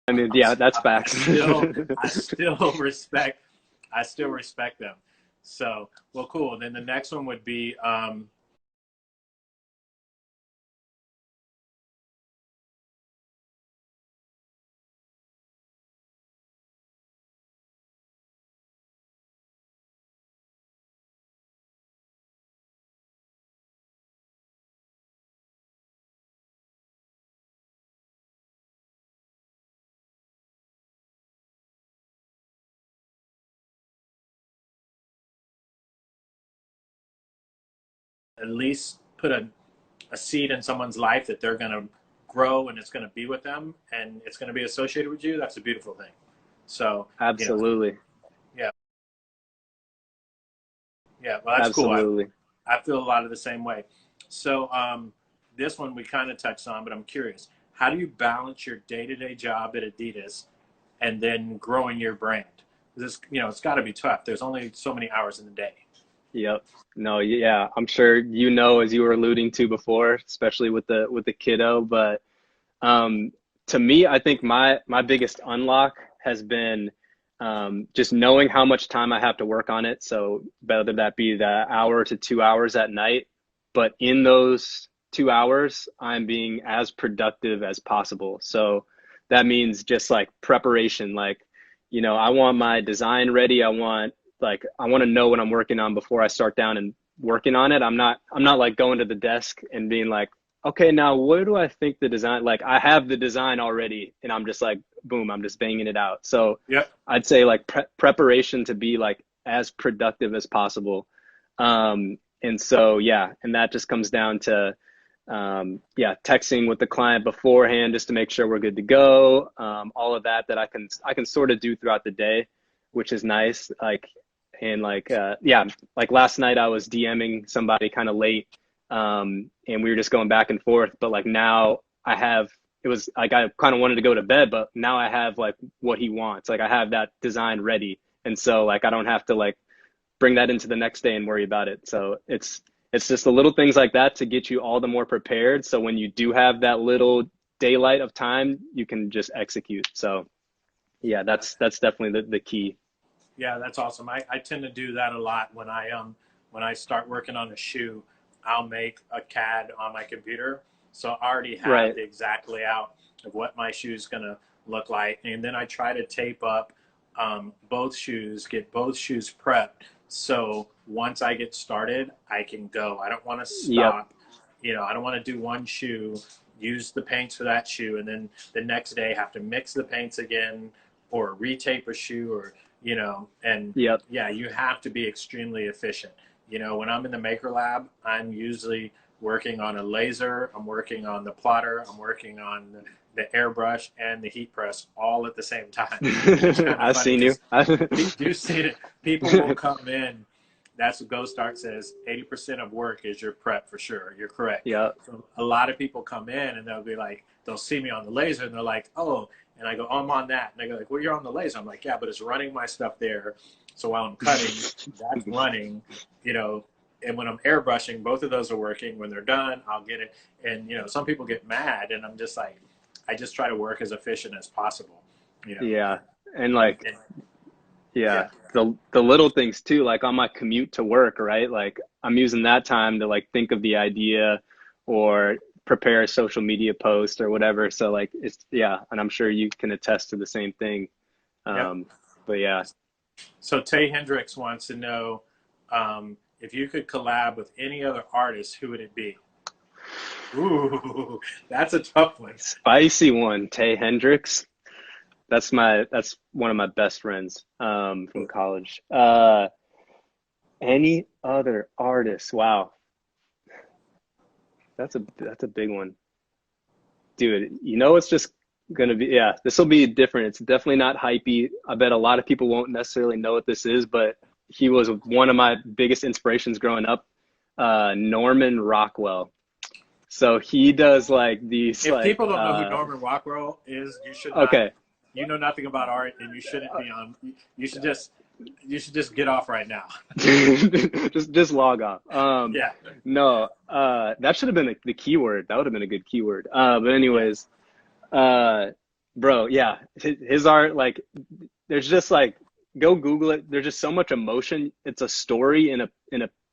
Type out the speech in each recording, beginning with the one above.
I mean, yeah, that's facts. I still respect, I still respect them. So, well, cool. Then the next one would be, at least put a seed in someone's life that they're going to grow and it's going to be with them and it's going to be associated with you. That's a beautiful thing. So, you know, Absolutely. yeah, yeah. Well, that's cool. Absolutely. I feel a lot of the same way. So, this one we kind of touched on, but I'm curious. How do you balance your day-to-day job at Adidas and then growing your brand? This, it's got to be tough. There's only so many hours in the day. Yep. No, yeah, I'm sure as you were alluding to before, especially with the kiddo, but to me, I think my biggest unlock has been just knowing how much time I have to work on it. So whether that be the hour to 2 hours at night, but in those 2 hours, I'm being as productive as possible. So that means just like preparation, like, I want my design ready. I want to know what I'm working on before I start down and working on it. I'm not like going to the desk and being like, okay, now what do I think the design, like I have the design already and I'm just like, boom, I'm just banging it out. So Yep. I'd say like preparation to be like as productive as possible. And so, yeah, and that just comes down to, yeah, texting with the client beforehand just to make sure we're good to go. All of that I can sort of do throughout the day, which is nice. Yeah, like last night I was DMing somebody kind of late, and we were just going back and forth. But like now it was like I kind of wanted to go to bed, but now I have like what he wants. Like I have that design ready, and so like I don't have to like bring that into the next day and worry about it. So it's just the little things like that to get you all the more prepared. So when you do have that little daylight of time, you can just execute. So yeah, that's definitely the key. Yeah, that's awesome. I tend to do that a lot when I start working on a shoe, I'll make a CAD on my computer. So I already have Right. the exact layout of what my shoe's gonna look like. And then I try to tape up both shoes, get both shoes prepped. So once I get started, I can go. I don't want to Yep. stop. I don't want to do one shoe, use the paints for that shoe, and then the next day have to mix the paints again or retape a shoe and Yep. yeah, you have to be extremely efficient. When I'm in the maker lab, I'm usually working on a laser, I'm working on the plotter, I'm working on the airbrush and the heat press all at the same time. It's kind of I've funny seen you. because you see it, people will come in. That's what Go Start says. 80% of work is your prep for sure. You're correct. Yep. So a lot of people come in and they'll be like, they'll see me on the laser and they're like, oh, and I go, oh, I'm on that. And they go like, well, you're on the laser. I'm like, yeah, but it's running my stuff there. So while I'm cutting, that's running, and when I'm airbrushing, both of those are working. When they're done, I'll get it. And, some people get mad and I'm just like, I just try to work as efficient as possible, you know. Yeah. And And, like, and yeah, yeah, the little things too, like on my commute to work, right? Like I'm using that time to like think of the idea or prepare a social media post or whatever. So like it's yeah, and I'm sure you can attest to the same thing. yep. Um, but yeah, So Tay Hendricks wants to know if you could collab with any other artist, who would it be? Ooh, that's a tough one. spicy one, Tay Hendricks. That's one of my best friends from college. Any other artist? Wow, that's a big one. Dude, it's just gonna be, yeah, this will be different. It's definitely not hypey. I bet a lot of people won't necessarily know what this is, but he was one of my biggest inspirations growing up, Norman Rockwell. So he does like these If like people don't know who Norman Rockwell is, you should not. okay. You know nothing about art, and you shouldn't be on. You should just. You should just get off right now. just log off. Yeah. No, that should have been the keyword. That would have been a good keyword. But Yeah. anyways, uh bro, yeah, his art, like, there's just like, go Google it. There's just so much emotion. It's a story in a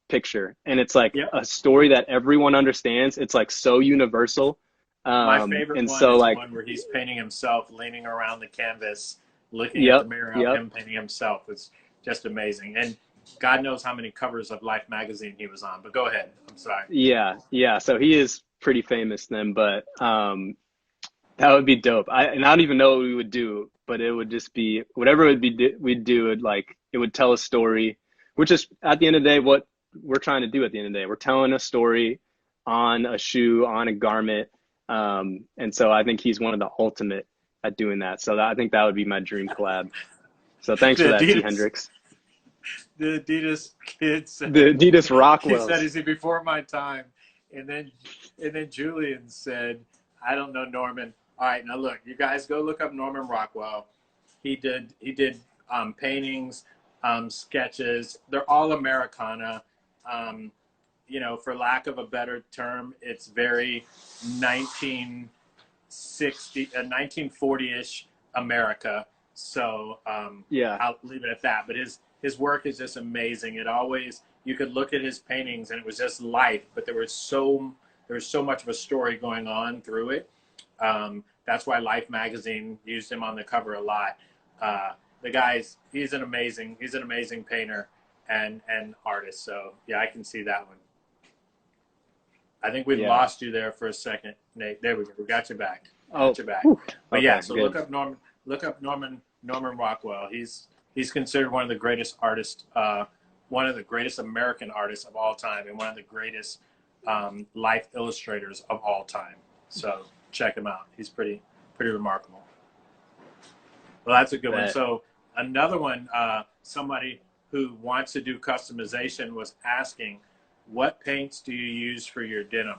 picture, and it's like Yep. a story that everyone understands. It's like so universal. My favorite And one so is like, one where he's painting himself, leaning around the canvas, looking at the yep, mirror of yep, him painting himself. It's just amazing. And God knows how many covers of Life magazine he was on. But go ahead. I'm sorry. yeah, yeah. So he is pretty famous then, but that would be dope. And I don't even know what we would do, but it would just be whatever it would be we'd do it like it would tell a story, which is at the end of the day what we're trying to do at the end of the day. We're telling a story on a shoe, on a garment. And so I think he's one of the ultimate at doing that. So that, I think that would be my dream collab. So thanks for The that, T Adidas, Hendrix. the Adidas kid The said, Adidas he said, Rockwells. is he before my time? And then Julian said, I don't know Norman. All right, now look, you guys go look up Norman Rockwell. He did paintings, sketches. They're all Americana. Um, for lack of a better term, it's very 1960, 1940-ish America. So Yeah. I'll leave it at that. But his work is just amazing. It always, you could look at his paintings and it was just life, but there was so much of a story going on through it. That's why Life magazine used him on the cover a lot. The guy's he's an amazing painter and artist. So yeah, I can see that one. I think we Yeah. lost you there for a second, Nate. There we go. We got you back. Oh, Got you back. whew. But yeah, Okay, so good. look up Norman Rockwell. He's considered one of the greatest artists, one of the greatest American artists of all time, and one of the greatest life illustrators of all time. So check him out. He's pretty remarkable. Well, that's a good one. Bet. So another one, somebody who wants to do customization was asking, what paints do you use for your denim?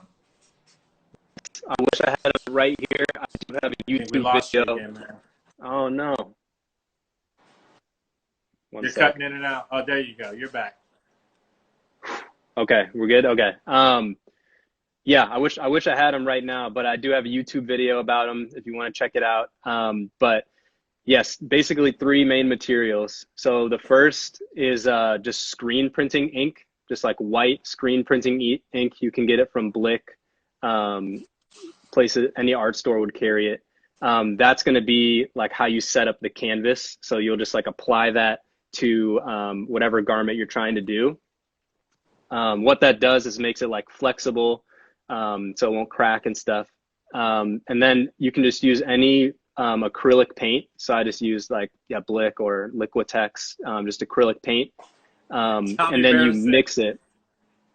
I wish I had it right here. I do have a I think we YouTube lost you video. again, man. Oh no. One You're sec. cutting in and out. Oh, there you go. You're back. Okay, we're good. Okay. Yeah, I wish I had them right now, but I do have a YouTube video about them if you want to check it out. But yes, basically three main materials. So the first is just screen printing ink, just like white screen printing ink. You can get it from Blick. Um, Places, any art store would carry it. That's going to be like how you set up the canvas. So you'll just like apply that to whatever garment you're trying to do. What that does is makes it like flexible, so it won't crack and stuff. And then you can just use any acrylic paint. So I just use like, yeah, Blick or Liquitex, just acrylic paint. Tommy And then you Bear said, mix it.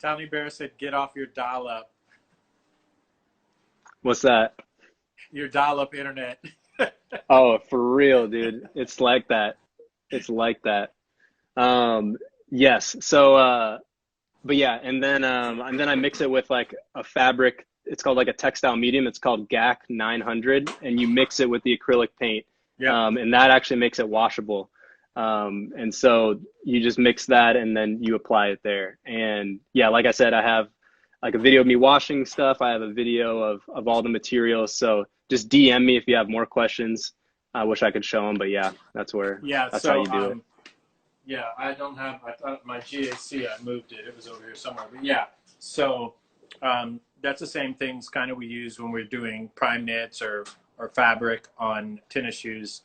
Tommy Bear said, get off What's that? your dial up internet. Oh, for real, dude. It's like that. It's like that. Um, yes. So, but yeah, and then I mix it with like a fabric. It's called like a textile medium. It's called GAC 900, and you mix it with the acrylic paint, Yep. and that actually makes it washable. And so you just mix that, and then you apply it there. And yeah, like I said, I have like a video of me washing stuff. I have a video of all the materials. So just DM me if you have more questions. I wish I could show them, but yeah, Yeah. that's how So, you do it. yeah, I don't have, I thought my GAC, I moved it. It was over here somewhere. But yeah, so that's the same things kind of we use when we're doing prime knits or fabric on tennis shoes.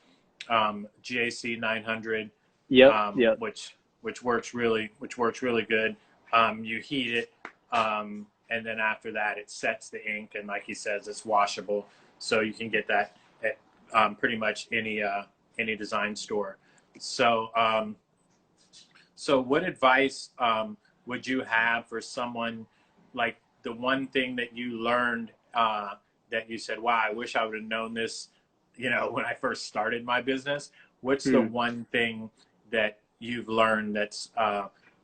GAC 900, Yep, yep. which works really good. You heat it, and then after that, it sets the ink, and like he says, it's washable, so you can get that at pretty much any design store. So, what advice would you have for someone, like the one thing that you learned that you said, "Wow, I wish I would have known this," when I first started my business? What's the Hmm. one thing that you've learned that's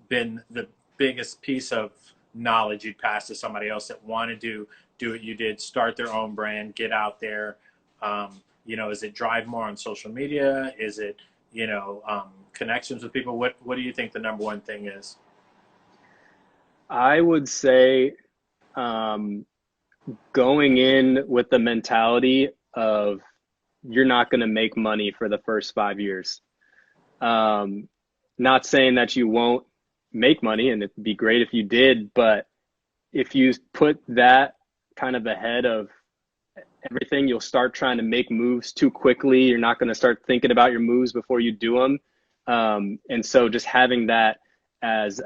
been the biggest piece of knowledge you'd pass to somebody else that want to do what you did, start their own brand, get out there? Is it drive more on social media? Is it connections with people? What do you think the number one thing is? I would say um, going in with the mentality of you're not going to make money for the first 5 years. Um, Not saying that you won't make money, and it'd be great if you did, but if you put that kind of ahead of everything, you'll start trying to make moves too quickly. You're not going to start thinking about your moves before you do them. And so just having that as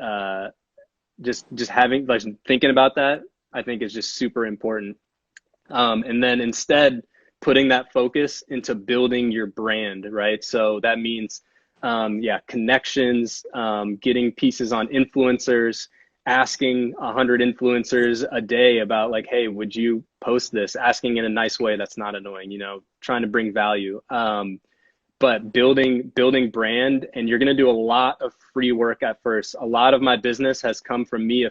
just having like thinking about that, I think is just super important. And then instead putting that focus into building your brand, right? So that means, yeah, connections, getting pieces on influencers, asking 100 influencers a day about like, hey, would you post this? Asking in a nice way that's not annoying, trying to bring value. But building brand, and you're going to do a lot of free work at first. A lot of my business has come from me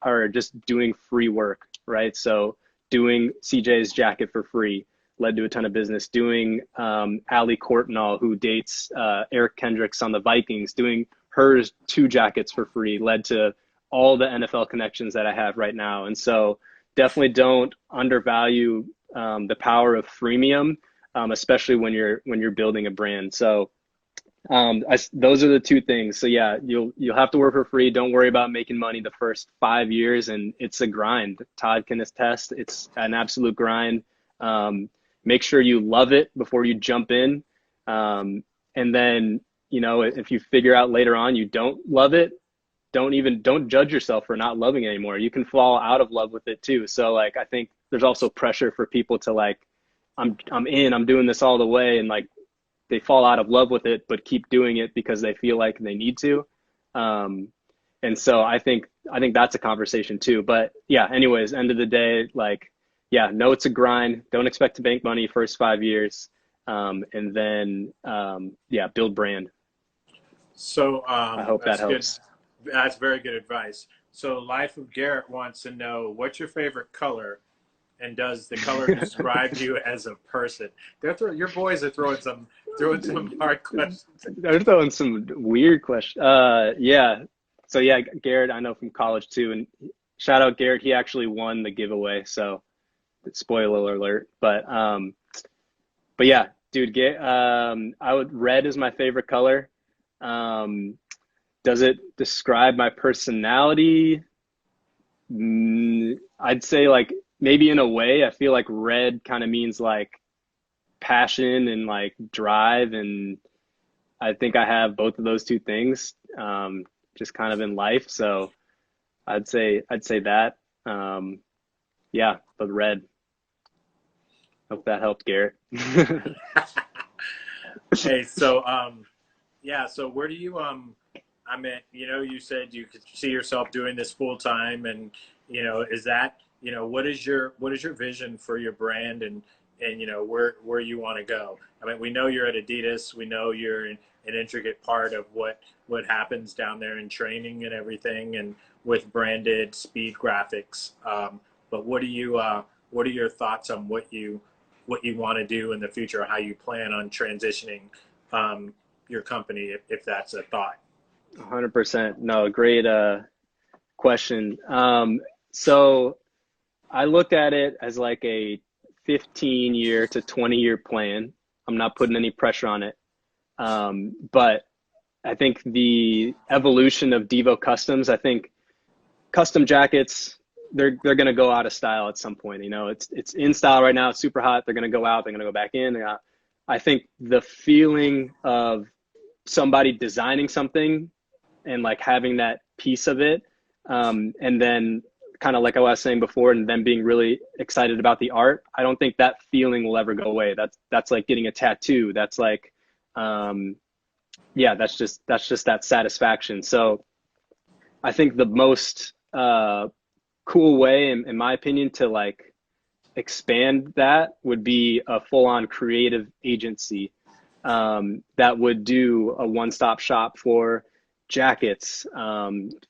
or just doing free work, right? So doing CJ's jacket for free led to a ton of business. Doing Allie Courtnall, who dates Eric Kendricks on the Vikings, doing hers 2 jackets for free led to all the NFL connections that I have right now. And so definitely don't undervalue the power of freemium, especially when you're building a brand. So those are the 2 things. So yeah, you'll have to work for free. Don't worry about making money the first 5 years, and it's a grind. Todd can attest. It's an absolute grind. Make sure you love it before you jump in, and then if you figure out later on you don't love it, don't judge yourself for not loving it anymore. You can fall out of love with it too. So like I think there's also pressure for people to like, I'm doing this all the way, and like they fall out of love with it, but keep doing it because they feel like they need to. And so I think that's a conversation too. But yeah, anyways, end of the day, like, yeah, no, it's a grind. Don't expect to bank money first 5 years. And then, yeah, build brand. So I hope that that's good. helps. That's very good advice. So Life of Garrett wants to know what's your favorite color, and does the color describe you as a person? Your boys are throwing some hard questions. They're throwing some weird questions. Yeah. So yeah, Garrett, I know from college too, and shout out Garrett. He actually won the giveaway. So spoiler alert. But yeah, dude, red is my favorite color. Does it describe my personality? I'd say like maybe in a way. I feel like red kind of means like passion and like drive, and I think I have both of those 2 things, just kind of in life. So I'd say that. Yeah, but red. Hope that helped, Garrett. Hey, so yeah, so where do you I mean, you said you could see yourself doing this full time, and is that, what is your vision for your brand, and where you want to go? I mean, we know you're at Adidas. We know you're an intricate part of what happens down there in training and everything, and with branded speed graphics. But what are your thoughts on what you want to do in the future, or how you plan on transitioning your company, if that's a thought? 100%. No, great question. So I look at it as like a 15-year to 20-year plan. I'm not putting any pressure on it. But I think the evolution of DeVoCustoms, I think custom jackets, they're going to go out of style at some point. It's in style right now. It's super hot. They're going to go out. They're going to go back in. I think the feeling of somebody designing something and like having that piece of it, and then kind of like I was saying before, and then being really excited about the art, I don't think that feeling will ever go away. That's like getting a tattoo. That's like, yeah, that's just that satisfaction. So I think the most cool way, in my opinion, to like expand that would be a full-on creative agency that would do a one-stop shop for jackets,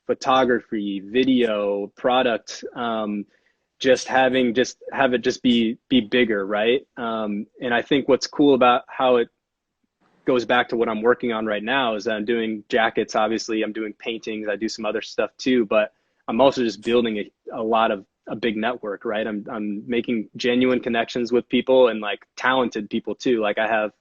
photography, video, product, just have it just be bigger, right? And I think what's cool about how it goes back to what I'm working on right now is that I'm doing jackets. Obviously, I'm doing paintings. I do some other stuff too, but I'm also just building a lot of a big network, right? I'm making genuine connections with people and like talented people too. Like I have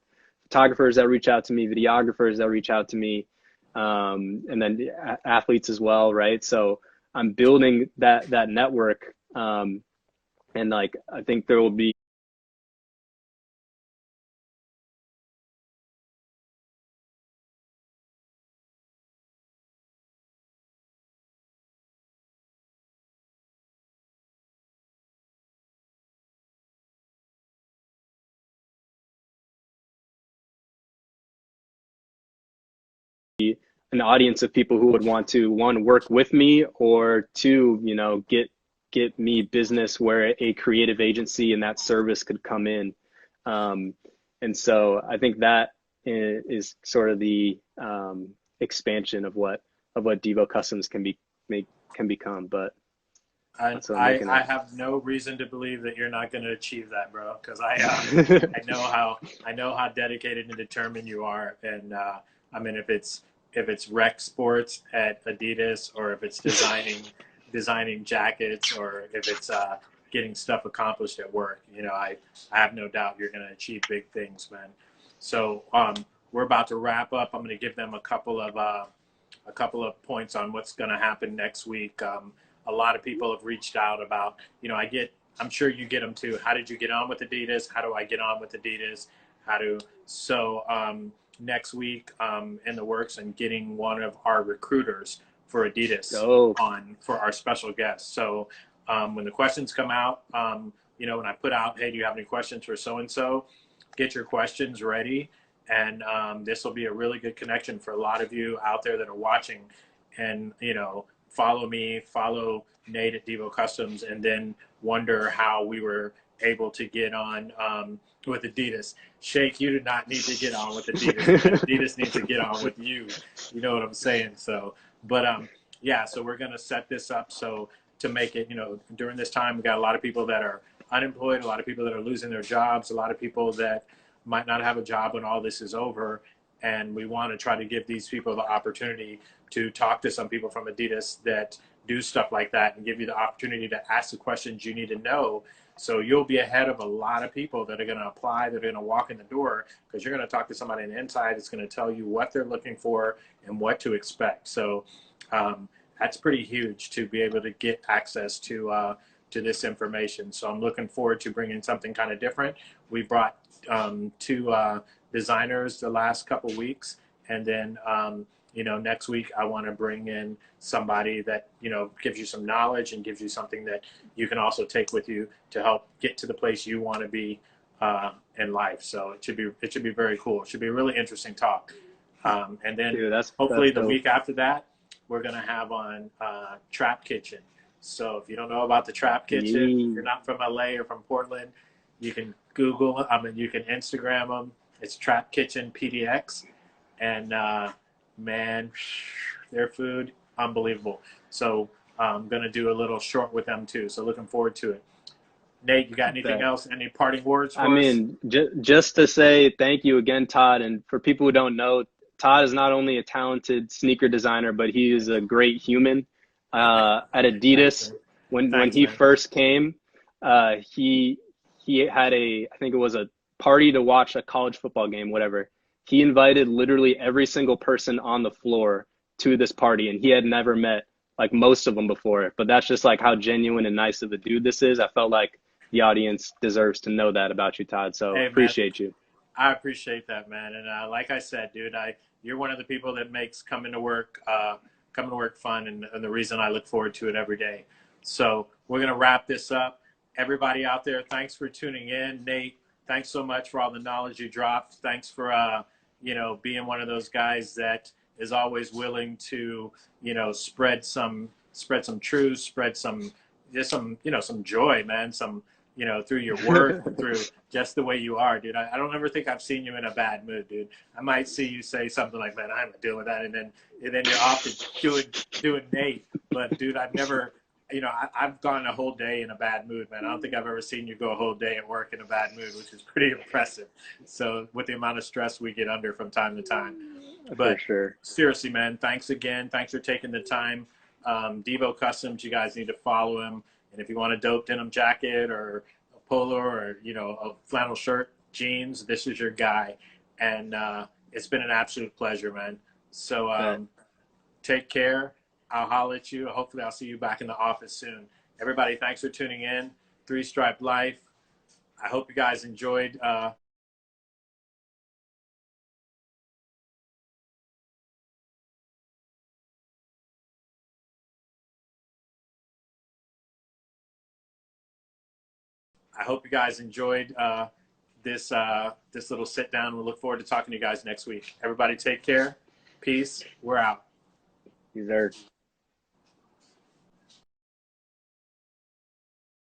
photographers that reach out to me, videographers that reach out to me, and then athletes as well, right? So I'm building that network, and like I think there will be an audience of people who would want to, one, work with me, or two, get me business where a creative agency and that service could come in. Um, and so I think that is sort of the expansion of what Devo Customs can become. But that's what I'm looking I at. have no reason to believe that you're not going to achieve that, bro. Because I know how dedicated and determined you are. And I mean, if it's rec sports at Adidas, or if it's designing jackets, or if it's getting stuff accomplished at work, I have no doubt you're going to achieve big things, man. So we're about to wrap up. I'm going to give them a couple of points on what's going to happen next week. A lot of people have reached out about, I'm sure you get them too. How did you get on with Adidas? How do I get on with Adidas? Next week, in the works, and getting one of our recruiters for Adidas Oh, on for our special guest. So when the questions come out, when I put out, hey, do you have any questions for so-and-so? Get your questions ready. And this will be a really good connection for a lot of you out there that are watching. And, follow me, follow Nate at DeVoCustoms, and then wonder how we were able to get on with Adidas. Shake, you do not need to get on with Adidas, man. Adidas needs to get on with you. You know what I'm saying? So, but yeah, so we're going to set this up so to make it, during this time, we got a lot of people that are unemployed, a lot of people that are losing their jobs, a lot of people that might not have a job when all this is over. And we want to try to give these people the opportunity to talk to some people from Adidas that do stuff like that, and give you the opportunity to ask the questions you need to know. So you'll be ahead of a lot of people that are going to apply, that are going to walk in the door, because you're going to talk to somebody on the inside that's going to tell you what they're looking for and what to expect. So that's pretty huge to be able to get access to this information. So I'm looking forward to bringing something kind of different. We brought two designers the last couple weeks, and then next week I want to bring in somebody that gives you some knowledge and gives you something that you can also take with you to help get to the place you want to be in life. So it should be very cool. It should be a really interesting talk. And then dude, hopefully that's the dope. week after that, we're gonna have on Trap Kitchen. So if you don't know about the Trap Kitchen, if Yeah. you're not from LA or from Portland, you can Google. I mean, you can Instagram them. It's Trap Kitchen PDX, and man, their food unbelievable. So I'm gonna do a little short with them too. So looking forward to it. Nate, you got anything Bet. else? Any parting words I for us? mean, just to say thank you again, Todd. And for people who don't know, Todd is not only a talented sneaker designer, but he is a great human. At Thanks, Adidas, man. when Thanks, he man. first came, he had I think it was a party to watch a college football game, whatever. He invited literally every single person on the floor to this party, and he had never met like most of them before. But that's just like how genuine and nice of a dude this is. I felt like the audience deserves to know that about you, Todd. So Hey, man. appreciate you. I appreciate that, man. And like I said, dude, you're one of the people that makes coming to work fun, and the reason I look forward to it every day. So we're gonna wrap this up. Everybody out there, thanks for tuning in. Nate, thanks so much for all the knowledge you dropped. Thanks for being one of those guys that is always willing to spread some truth, spread some just some joy, man. Some through your work, through just the way you are, dude. I don't ever think I've seen you in a bad mood, dude. I might see you say something like, "Man, I'm not dealing with that," and then you're off to doing Nate. But dude, I've never, I've gone a whole day in a bad mood, man. I don't think I've ever seen you go a whole day at work in a bad mood, which is pretty impressive. So with the amount of stress we get under from time to time, For but sure. seriously, man, thanks again. Thanks for taking the time. Devo Customs, you guys need to follow him And if you want a dope denim jacket or a polo or, you know, a flannel shirt, jeans, this is your guy. And it's been an absolute pleasure, man. So Bet. take care. I'll holler at you. Hopefully I'll see you back in the office soon. Everybody, thanks for tuning in. Three Stripe Life. I hope you guys enjoyed this little sit down. We look forward to talking to you guys next week. Everybody take care. Peace. We're out. These are